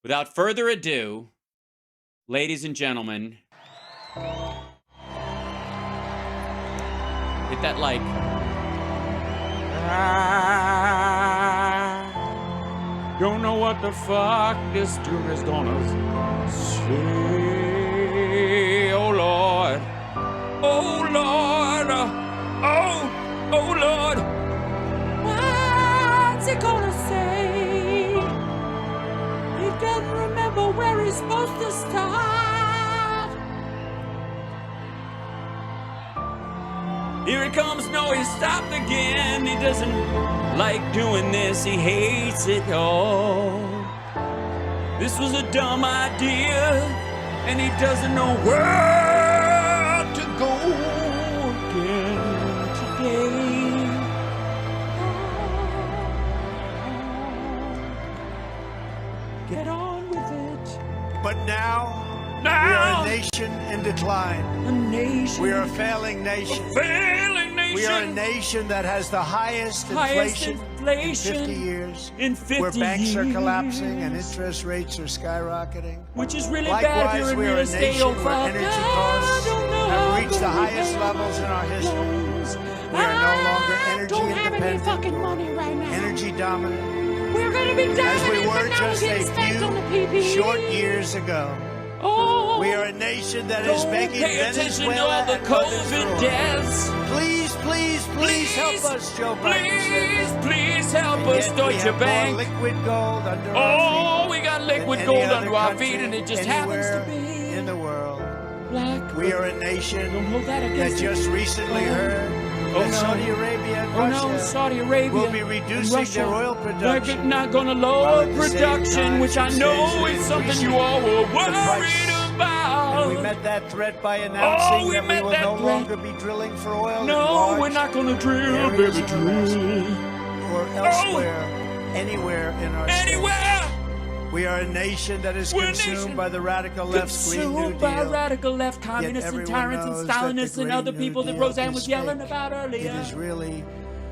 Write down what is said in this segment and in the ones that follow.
Without further ado, ladies and gentlemen, hit that like. I don't know what the fuck this tune is gonna say. Oh Lord. Oh Lord. Oh Lord. What's it gonna say? He doesn't remember where he's supposed to start. Here he comes, no, he stopped again. He doesn't like doing this, he hates it all. This was a dumb idea, and he doesn't know where to go again today. Get on with it. But now, we are a nation in decline. A nation. We are a failing nation. Failing nation. We are a nation that has the highest inflation in 50 years. Where banks are collapsing and interest rates are skyrocketing. Which is really Likewise, bad if you're in we real are a estate. nation where energy costs have reached the highest levels in our history. We are no longer energy independent, fucking money right now. energy dominant, We're gonna be dominant, as we were but now just we're getting spanked on the a PPE. few short years ago. Oh, We are a nation that is Don't making pay attention to Venezuela all the and others COVID ruin. deaths. Please, please, please help Please, us, Joe Biden. Please help And us, yet we Deutsche have Bank. more liquid gold under our Oh, feet we got than liquid any gold other under our country feet, and it just happens to anywhere be in the world. black. We are a nation Don't hold that that against just recently heard Oh, that no. Saudi Arabia and Oh no, Russia Saudi Arabia will be and reducing Russia, their oil they're production. not going to while lower at the same production, time which I know substantially is something increasing you all were the worried price. about. And we met that threat by announcing we that we met will that no threat. longer be drilling for oil in No, large we're not going to drill, areas baby, of Alaska drill. or elsewhere, anywhere in our state. Anywhere. We are a nation that is We're a consumed nation by the radical left's Green New Consumed by Deal. radical left communists and everyone tyrants and knows that the Stalinists and Green other New people that Deal Roseanne is was yelling fake. about earlier. It is really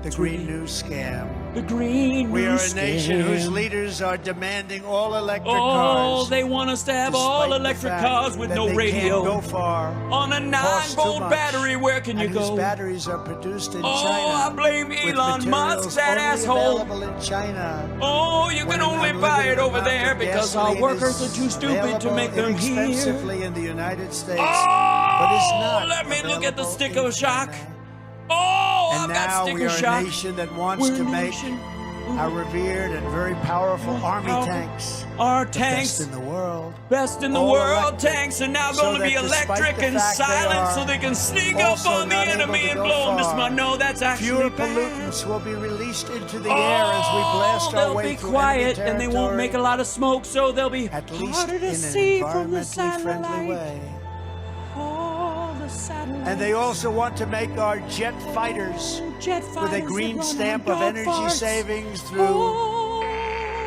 the Green New Scam. The Green We New are a nation Scam. whose leaders are demanding all electric Oh, cars. they want us to have despite all the electric fact cars with that no they radio. Can't go far, On a cost too 9-volt much, battery, where can you and whose go? batteries are produced in Oh, China. I blame with Elon materials Musk, that only asshole. available in China. Oh, you When can an only buy unlimited it over amount there of because our gasoline workers is are too stupid to make them here. inexpensively in the United States, Oh, but is not let me look at the available sticker in shock. China. Oh, And I've got now we sticker are shock. a nation that wants We're to a make nation. our revered and very powerful army Powerful. tanks Our the tanks, best in the world. best in the all world, electric, tanks are now so going to be that despite electric the and fact they silent are so they can sneak up also on the not able enemy to and go blow them. far. No, that's actually Fewer bad. pollutants will be released into the air as we blast our they'll way be through quiet enemy and they won't make a territory, lot of smoke, so they'll be at least harder in to an see from the environmentally friendly satellite. way. Oh, the satellite. And they also want to make our jet fighters Jet with a fighters that green run stamp on of dog energy farts. savings through Oh.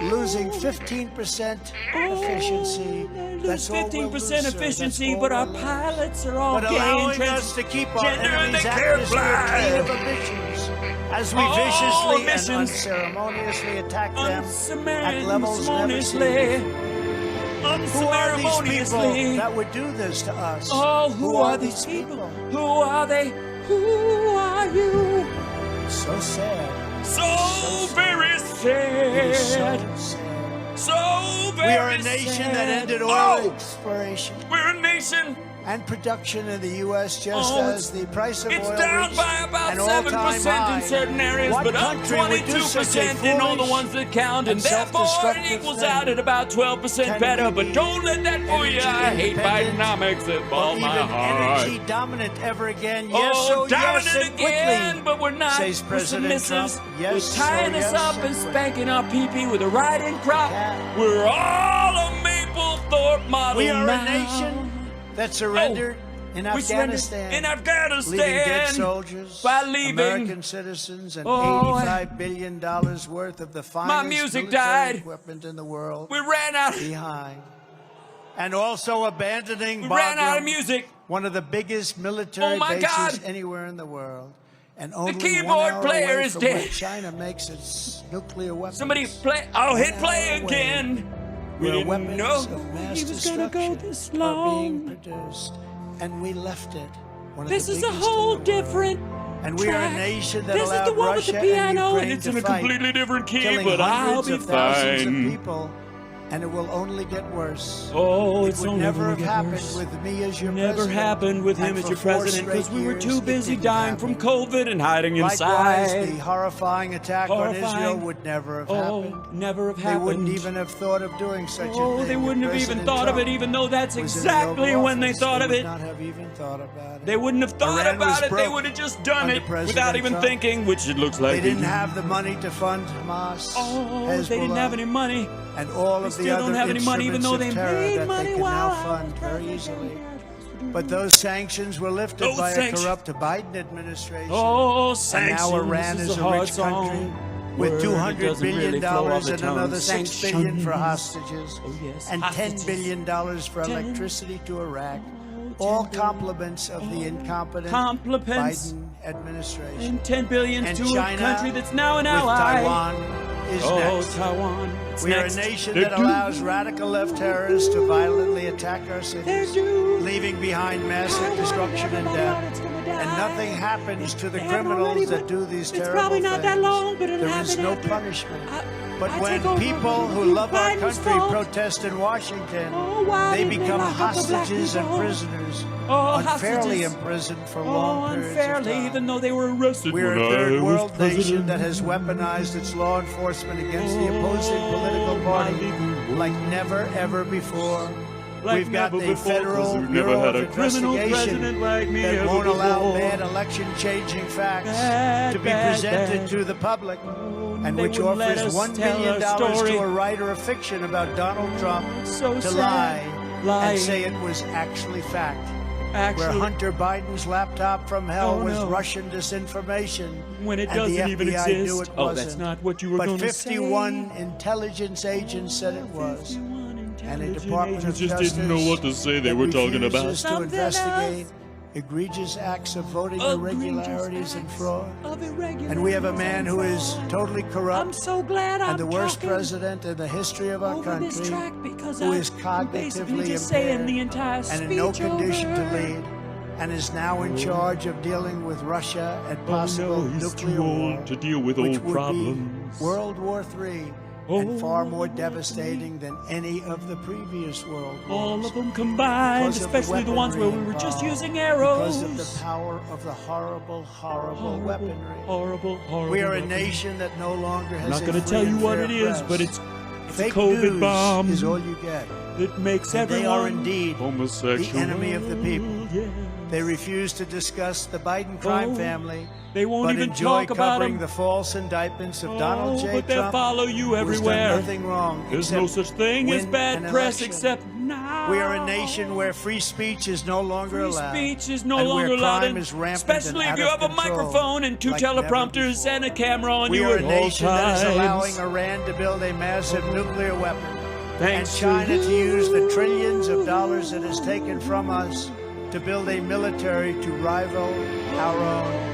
losing 15% efficiency. Lose That's all we'll 15% lose, sir. efficiency, That's all but our we'll lose. pilots are all But gay allowing and us to keep our transgender and enemies' they can't atmosphere fly. clean of emissions as we Oh, viciously emissions. and unceremoniously attack them at levels never seen Unceremoniously. before. Who are these people Unceremoniously. that would do this to us? Oh, who are these people? Who are they? Who are you? So sad. So very It is so sad. sad. So very We are a nation that ended oil exploration We're a nation. and production in the U.S. just Oh, as the price of It's oil down reached by about an all-time 7% high. in certain areas, What but up country would do such a 22% in all the foolish ones that count, and and therefore it self-destructive equals thing? out at about 12% Can better. we But be don't let that fool you. I hate energy-independent Bidenomics with or all even my heart. energy dominant ever again? Yes, Oh, oh yes, dominant and again, quickly, but we're not. says We're President submissives. Trump. Yes, We're tying oh, us yes, up and and quickly. spanking our pee-pee with a riding crop. Yeah. We're all a Maplethorpe model We are now. a nation that surrendered in We surrendered Afghanistan. in Leaving dead Afghanistan soldiers, by leaving. American citizens, and Oh, $85 billion worth of the finest music military died. equipment in the world We ran out. behind. And also abandoning We ran out of Bagram, music. one of the biggest military Oh, my bases God. anywhere in the world. And only keyboard 1 hour player away is from dead. where China makes its nuclear weapons. Somebody play. Oh, hit 1 play hour away. again. where didn't weapons know of mass he was gonna go destruction this are being long. produced, and we left it. One of This the is a biggest in whole the world. different And we are a track. nation that This is allowed the one with the Russia piano, and Ukraine It's to in a fight, completely different key, killing but I'll hundreds be of thousands fine. of people, and it will only get worse. Oh, It it's would only never gonna have get happened worse. with me as your Never president. happened with him And as for your 4 president because straight we were years, too it busy didn't dying from happen. COVID and hiding Likewise, inside. the horrifying attack on Israel Horrifying. would never have Oh, happened. never have They happened. wouldn't even have thought of doing such a thing. Oh, they if wouldn't have even President thought of it, Trump even though that's was in the exactly Oval when they Office. thought of They it. would not have even thought about it. They wouldn't have thought Iran was about it. They broke would have just done under it President without even Trump. thinking, which it looks like They didn't did. have the money to fund Hamas, Oh, Hezbollah, they didn't have any money. and all They of the still other don't have any money, even though they instruments of terror made that money they can while now I was fund very president. easily. But those sanctions were lifted Those by sanctions. a corrupt Biden administration. Oh, And sanctions now Iran is is a a hard rich country song. with Word, it $200 doesn't billion really flow off the and tongue. another $6 billion for Sanctions. hostages, Oh, yes, and hostages. $10 billion for Ten. electricity to Iraq. Oh, All 10 billion. compliments of the incompetent Compliments. Biden administration. And 10 billion And to China, a country that's now an with ally. Taiwan is Oh, next. Taiwan. It's We are a next. nation They're that due. allows radical left terrorists to violently attack our They're cities, due. leaving behind massive Taiwan, destruction and everybody death. on it's gonna die. And nothing happens to the They haven't already, criminals that but do these it's terrible probably not that things. long, but it'll There is happen no after. punishment. But I when take over people when who you love our Biden's country fault. protest in Washington, Oh, why they didn't they become lock up the black hostages and people? prisoners, Oh, unfairly hostages. imprisoned for Oh, long periods unfairly, of time. Even though they were arrested We're when a I third was world nation president. that has weaponized its law enforcement against the opposing political my party legal like never ever before. Like We've got never the before, 'cause Federal we've never Bureau had of a criminal Investigation president like me that ever won't allow before. bad election-changing facts Bad, to be bad, presented bad. to the public, and they which wouldn't let offers us $1 tell million our story. to a writer of fiction about Donald Trump So to sad. lie Lying. and say it was actually fact. Where Actually, Hunter Biden's laptop from hell Oh, was no. Russian disinformation. when it and doesn't the even FBI exist. knew it Oh, wasn't. that's not what you were But going to say. 51 intelligence agents said it was. 51 And a intelligent Department of agents just Justice didn't know what to say they that were talking about. refuses to Something investigate else. egregious acts of voting Egregious irregularities and acts fraud. of irregularities And we have a man and who is fraud. totally corrupt I'm so glad I'm and the worst talking president in the history of our over country, this track because who I'm is basically cognitively just saying impaired the entire and in no speech condition over. to lead, and is now in charge of dealing with Russia and possible Oh, no, he's nuclear too war, old to deal with which old would problems. be World War III, Oh, and far more devastating than any of the previous world wars. All of them combined, Because of the especially the ones where we weaponry were just involved, using arrows. Because of the power of the horrible, horrible weaponry. Horrible, horrible. We are a weaponry. nation that no longer has I'm not a going to free tell you and what fair it is, press. but it's a Fake COVID news bomb is all you get. that makes And they everyone are indeed homosexual. the enemy of the people. Yeah. They refuse to discuss the Biden crime Oh, family, They won't but even enjoy talk about covering them. the false indictments of Donald J. But they Trump, follow you who has done everywhere. nothing wrong There's no except such thing as win bad an press election. except now. We are a nation where free speech is no longer Free allowed. speech is no and longer where allowed, crime and is rampant especially and if you out have of a control, microphone and two like never teleprompters before. and a camera on We you are at a all nation that is times. allowing Iran to build a massive nuclear weapon, Thanks and to China to you. use the trillions of dollars it has taken from us to build a military to rival our own.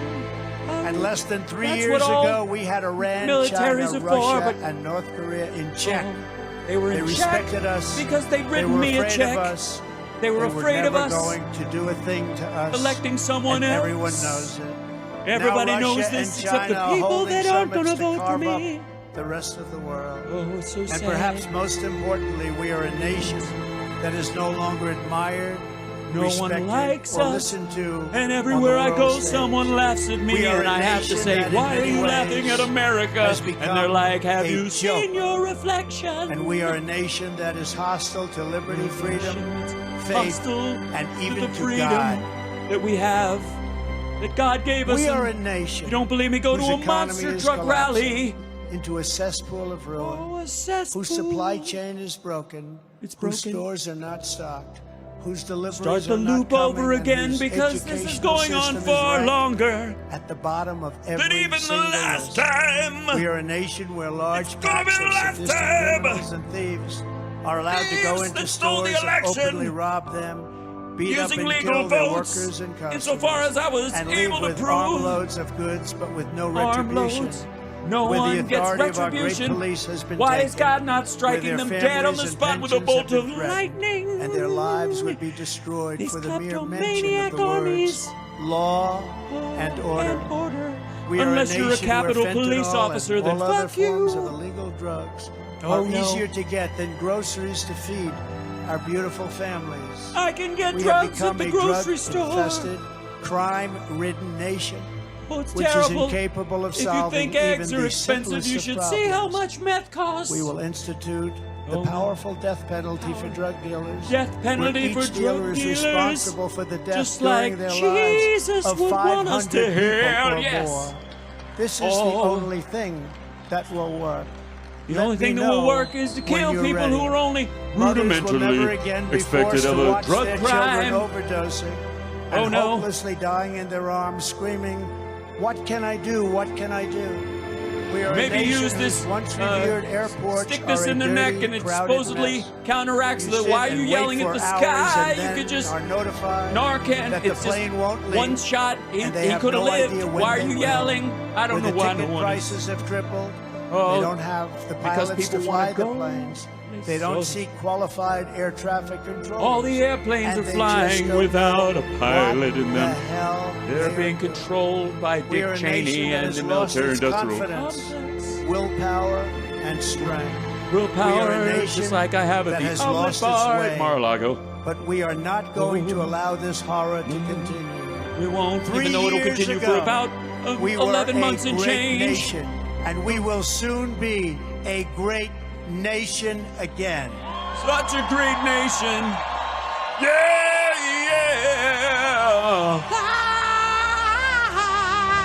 And less than 3 That's years what all ago, we had Iran, militaries China, are for, Russia, but- and North Korea in check. They were They in check respected us. because they'd They written were me a afraid check. of us. They were They afraid of never us going to do a thing to us. electing someone and else. everyone knows it. Everybody Now knows Russia this and except the China are people holding that aren't going summits to vote for carve up me. the rest of the world. Oh, it's so And sad. perhaps most importantly, we are a nation that is no longer admired, No one respected, likes or us. listened to. And on everywhere the I world go, stage. someone laughs at me, We are and a I have to nation say, that in "Why are many you laughing ways at America?" has And they're become like, "Have a you joke. seen your reflection?" And we are a nation that is hostile to liberty, freedom, faith, hostile and to even the to freedom God. that we have, that God gave us. We are a and nation. you don't believe me? Go to whose a economy monster is truck collapsing rally. into a cesspool of ruin, Oh, a cesspool. whose supply chain is broken, It's whose broken. stores are not stocked, whose deliveries Start the are not loop coming, over and again whose because this is educational going on system is far ranked longer at the bottom of every than even the single last list. time. We are a nation where large It's gonna be packs the of last sadistic time. criminals and thieves are allowed to go Thieves into that stole the stores and election. openly rob them, beat up Using and legal kill their votes, workers and customers, insofar as I was and able leave to with prove. armloads of goods but with no Armloads. retribution. No where the one gets authority of our great retribution. police has been Why taken, is God not where striking their them dead on the families and spot with a pensions bolt have of been threatened, lightning? and their lives would be destroyed These for the mere mention kleptomaniac of the armies. words law and order. We Unless are a you're a nation where Capitol Police fentanyl officer, and then all other fuck you. forms of illegal drugs Oh, are no. easier to get than groceries to feed our beautiful families. I can get We have drugs at become the a grocery store. drug-infested, crime-ridden nation, Oh, it's which terrible. is incapable of If you solving think even eggs the are expensive, simplest you of should see how problems. much meth costs. We will institute the Oh, no. powerful death penalty for drug dealers. Death penalty where for each dealer drug is dealers. responsible for the death Just during like their Jesus lives of would want 500 us to people hell, or yes. more. This is the Oh. only thing that will work. The Let only me thing that will know work is to when kill you're people ready. who are only Mothers will never rudimentarily again be expected forced of to a watch drug their crime. children overdosing and Oh, no. hopelessly dying in their arms, screaming, "What can I do? What can I do?" We are Maybe a nation use this, whose once revered airports stick this are a in their neck dirty, and it crowded supposedly mess. counteracts You the sit why are and you wait yelling for at the hours sky? and You then could just are notified Narcan. that the It's just plane won't leave, one shot. He and they have could have no lived. idea when Why are they you will. yelling? I don't Where know the why no ticket one is. prices have tripled. Oh, They don't have the because pilots to people wanna fly the go. planes. They So- don't seek qualified air traffic control. All the airplanes And are they flying just don't without know a pilot in what them. the hell They're they being are doing. controlled by We are Dick a Cheney nation that and has the lost military its industrial confidence, willpower, and strength. We are willpower, a nation just like I have at that the has outlet lost its bar way. at Mar-a-Lago. But we are not going to allow this horror to continue. We won't, 3 even though it'll years continue ago, for about we 11 were months a and great change. nation, and we will soon be a great nation again. Such a great nation. Yeah, yeah.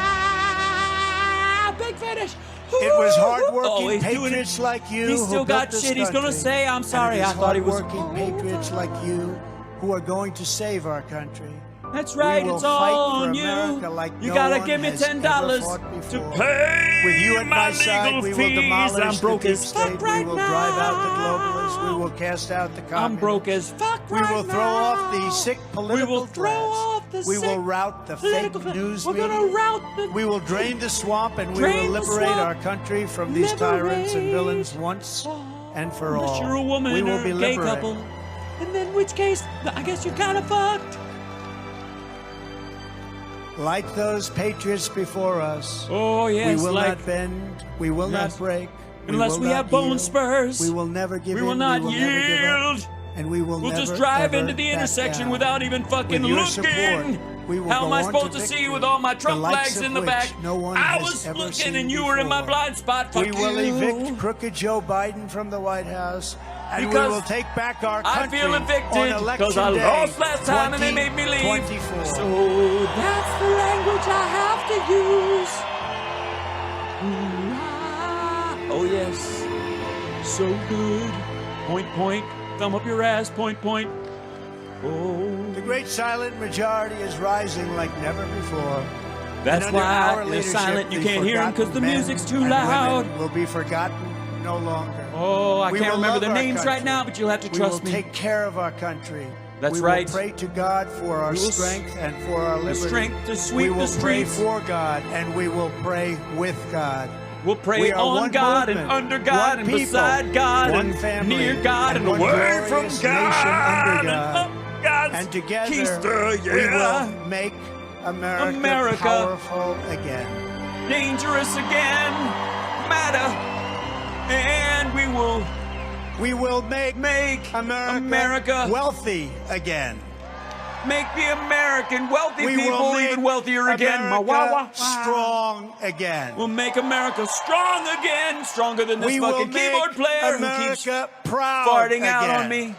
Ah, big finish. It was Oh, hardworking he's doing patriots it. like you He's who still built got this shit he's gonna country. say. I'm And sorry, it is I thought he was. hardworking patriots like you who are going to save our country. That's right, We will it's all fight on for you. America like You no gotta one give me has $10 ever fought to before. pay With you at my my side, legal we will fees. demolish I'm broke the deep as state. fuck right We will now. drive out the globalists. We will cast out the communists. I'm broke as fuck We right will throw now. off the sick political will throw class. off the We will sick rout the political fake class. news We're media. gonna rout the. We will drain the swamp and we Drain will the liberate swamp. our country from these tyrants and Liberate. villains once and for Unless all. you're a woman we will or be a gay liberated. couple. And then, in which case, I guess you're kind of fucked. Like those patriots before us, Oh yes, we will like not bend, we will Yes. not break. unless will we not have bone yield. spurs, We will never give we in. will not we will never give up, yield. and we will We'll never, just drive ever into the back intersection down. without even fucking With your looking. support, we will How go am I on supposed to to see victory, with all my the Trump likes flags of in the which back? no one I has was ever looking seen and you were in my before. blind spot. Fuck We will you. evict crooked Joe Biden from the White House, and Because we will take back our I country feel on evicted election because I day lost last time and they made me leave. 2024. So that's the language I have to use. Ooh, ah. Oh yes, so good. Point, point, thumb up your ass. Point, point. Oh, The great silent majority is rising like never before. that's And under our why they're leadership, silent. You the can't hear them because the forgotten men music's too and loud. women will be forgotten no longer. Oh, I We can't will remember love their our names right country. now, but you'll have to We trust will me. take care of our country. That's we right. will pray to God for our We will strength and for our liberty. strength to we sweep will the pray streets. for God and we will pray with God. We'll pray We are on one God movement, and under God one and people, beside God one and family, near God and one away from glorious God nation under and God. up God's And together keister, we yeah. will make America, America. powerful again. Dangerous again, matter, and we will make America wealthy again. make the American wealthy We people will make even wealthier again. Ma wah America wah. strong again. We'll make America strong again, stronger than this We will fucking make keyboard player who keeps America proud farting again. out on me.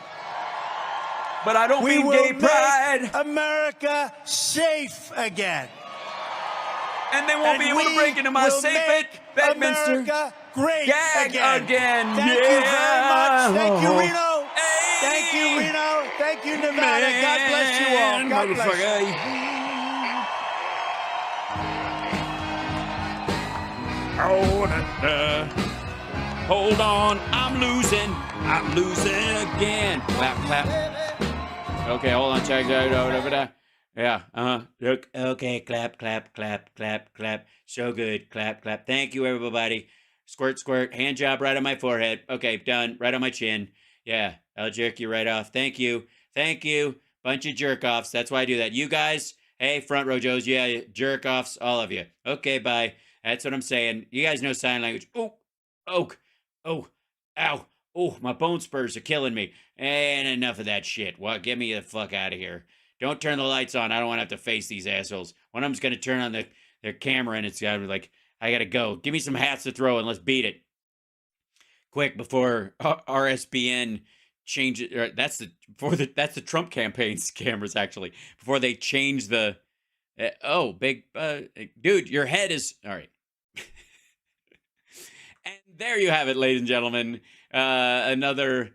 But I don't We mean will gay pride. make America safe again. And they won't be able to break into my will safe make at Bedminster. America great Gag again. Thank you very much. Thank you, Oh. Reno. Hey. Thank you, Reno. Thank you, Nevada. God bless you all. God bless you. Oh, hold on, I'm losing again. Clap, clap. Okay, hold on, check that out over there. Yeah. Okay. Clap, clap, clap, clap, clap. So good. Clap, clap. Thank you, everybody. Squirt, squirt. Hand job right on my forehead. Okay, done. Right on my chin. Yeah, I'll jerk you right off. Thank you. Thank you. Bunch of jerk offs. That's why I do that. You guys, hey, front row Joes. Yeah, jerk offs. All of you. Okay, bye. That's what I'm saying. You guys know sign language. Oh, oh, oh, ow. Oh, my bone spurs are killing me. And enough of that shit. Well, get me the fuck out of here. Don't turn the lights on. I don't want to have to face these assholes. One of them's going to turn on their camera and it's going to be like, I got to go. Give me some hats to throw and let's beat it. Quick before RSBN changes. That's the Trump campaign's cameras, actually. Before they change the. Big. Dude, your head is. All right. And there you have it, ladies and gentlemen. Another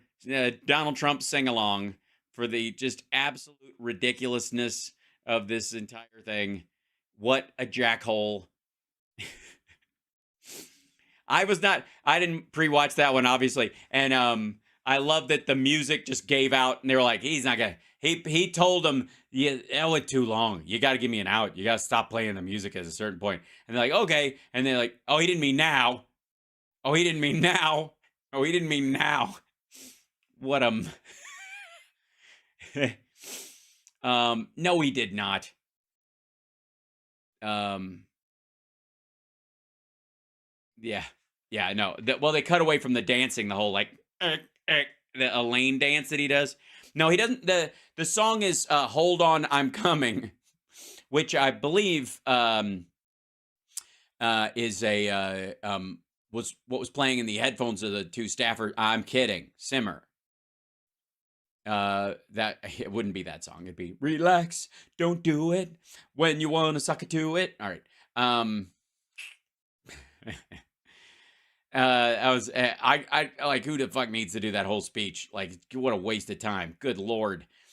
Donald Trump sing along for the just absolute ridiculousness of this entire thing. What a jackhole. I didn't pre-watch that one, obviously. And I love that the music just gave out and they were like, he's not gonna, he told them, yeah, that went too long. You got to give me an out. You got to stop playing the music at a certain point. And they're like, okay. And they're like, oh, he didn't mean now. Oh, he didn't mean now. Oh, he didn't mean now. What no, he did not. Yeah, no. Well, they cut away from the dancing, the whole like the Elaine dance that he does. No, he doesn't. The song is "Hold On, I'm Coming," which I believe is a was what was playing in the headphones of the two staffers. I'm kidding. Simmer. That it wouldn't be that song. It'd be "Relax, don't do it when you wanna suck it to it." All right. I like, who the fuck needs to do that whole speech? Like, what a waste of time. Good Lord.